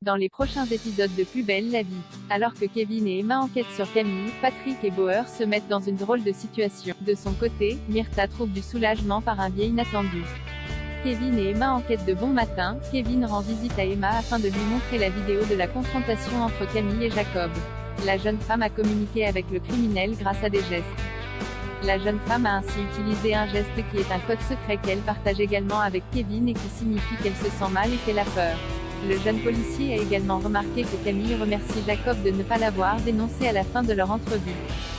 Dans les prochains épisodes de Plus belle la vie, alors que Kevin et Emma enquêtent sur Camille, Patrick et Bauer se mettent dans une drôle de situation. De son côté, Myrtha trouve du soulagement par un biais inattendu. Kevin et Emma enquêtent de bon matin, Kevin rend visite à Emma afin de lui montrer la vidéo de la confrontation entre Camille et Jacob. La jeune femme a communiqué avec le criminel grâce à des gestes. La jeune femme a ainsi utilisé un geste qui est un code secret qu'elle partage également avec Kevin et qui signifie qu'elle se sent mal et qu'elle a peur. Le jeune policier a également remarqué que Camille remercie Jacob de ne pas l'avoir dénoncé à la fin de leur entrevue.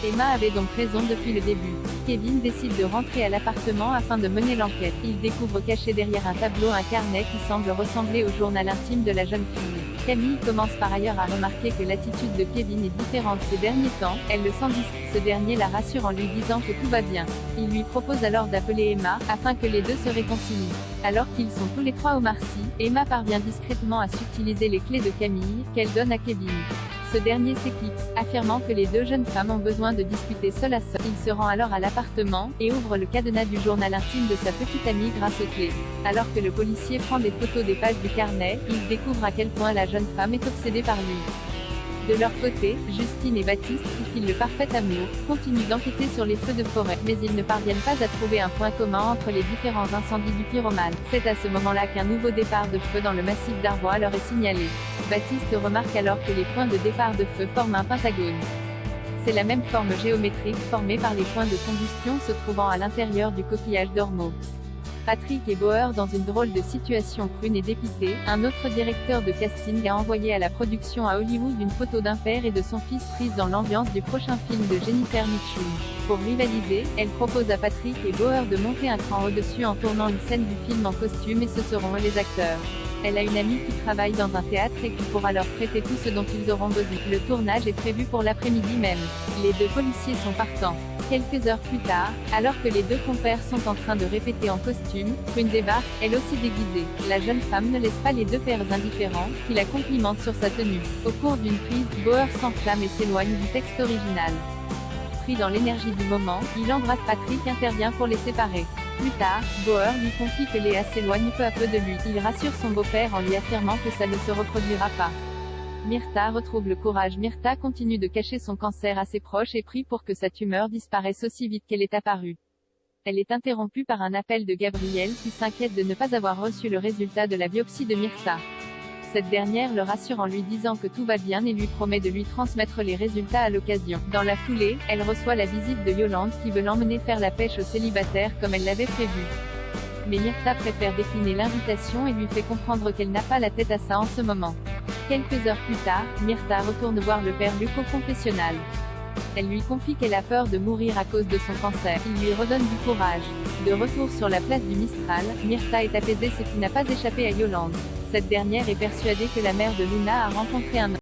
Emma avait donc raison depuis le début. Kevin décide de rentrer à l'appartement afin de mener l'enquête. Il découvre caché derrière un tableau un carnet qui semble ressembler au journal intime de la jeune fille. Camille commence par ailleurs à remarquer que l'attitude de Kevin est différente ces derniers temps, elle le sent discret. Ce dernier la rassure en lui disant que tout va bien. Il lui propose alors d'appeler Emma, afin que les deux se réconcilient. Alors qu'ils sont tous les trois au Marcy, Emma parvient discrètement à subtiliser les clés de Camille, qu'elle donne à Kevin. Ce dernier s'éclipse, affirmant que les deux jeunes femmes ont besoin de discuter seul à seul. Il se rend alors à l'appartement, et ouvre le cadenas du journal intime de sa petite amie grâce aux clés. Alors que le policier prend des photos des pages du carnet, il découvre à quel point la jeune femme est obsédée par lui. De leur côté, Justine et Baptiste, qui filent le parfait amour, continuent d'enquêter sur les feux de forêt, mais ils ne parviennent pas à trouver un point commun entre les différents incendies du pyromane. C'est à ce moment-là qu'un nouveau départ de feu dans le massif d'Arbois leur est signalé. Baptiste remarque alors que les points de départ de feu forment un pentagone. C'est la même forme géométrique formée par les points de combustion se trouvant à l'intérieur du coquillage d'Ormeau. Patrick et Bauer dans une drôle de situation prune et dépitée, un autre directeur de casting a envoyé à la production à Hollywood une photo d'un père et de son fils prise dans l'ambiance du prochain film de Jennifer Mitchell. Pour rivaliser, elle propose à Patrick et Bauer de monter un cran au-dessus en tournant une scène du film en costume et ce seront eux les acteurs. Elle a une amie qui travaille dans un théâtre et qui pourra leur prêter tout ce dont ils auront besoin. Le tournage est prévu pour l'après-midi même. Les deux policiers sont partants. Quelques heures plus tard, alors que les deux compères sont en train de répéter en costume, Prune débarque, elle aussi déguisée. La jeune femme ne laisse pas les deux pères indifférents, qui la complimentent sur sa tenue. Au cours d'une prise, Bauer s'enflamme et s'éloigne du texte original. Pris dans l'énergie du moment, il embrasse Patrick et intervient pour les séparer. Plus tard, Bauer lui confie que Léa s'éloigne peu à peu de lui. Il rassure son beau-père en lui affirmant que ça ne se reproduira pas. Myrtha retrouve le courage. Myrtha continue de cacher son cancer à ses proches et prie pour que sa tumeur disparaisse aussi vite qu'elle est apparue. Elle est interrompue par un appel de Gabrielle qui s'inquiète de ne pas avoir reçu le résultat de la biopsie de Myrtha. Cette dernière le rassure en lui disant que tout va bien et lui promet de lui transmettre les résultats à l'occasion. Dans la foulée, elle reçoit la visite de Yolande qui veut l'emmener faire la pêche aux célibataires comme elle l'avait prévu. Mais Myrtha préfère décliner l'invitation et lui fait comprendre qu'elle n'a pas la tête à ça en ce moment. Quelques heures plus tard, Myrtha retourne voir le père Luc au confessionnal. Elle lui confie qu'elle a peur de mourir à cause de son cancer. Il lui redonne du courage. De retour sur la place du Mistral, Myrtha est apaisée, ce qui n'a pas échappé à Yolande. Cette dernière est persuadée que la mère de Luna a rencontré un homme.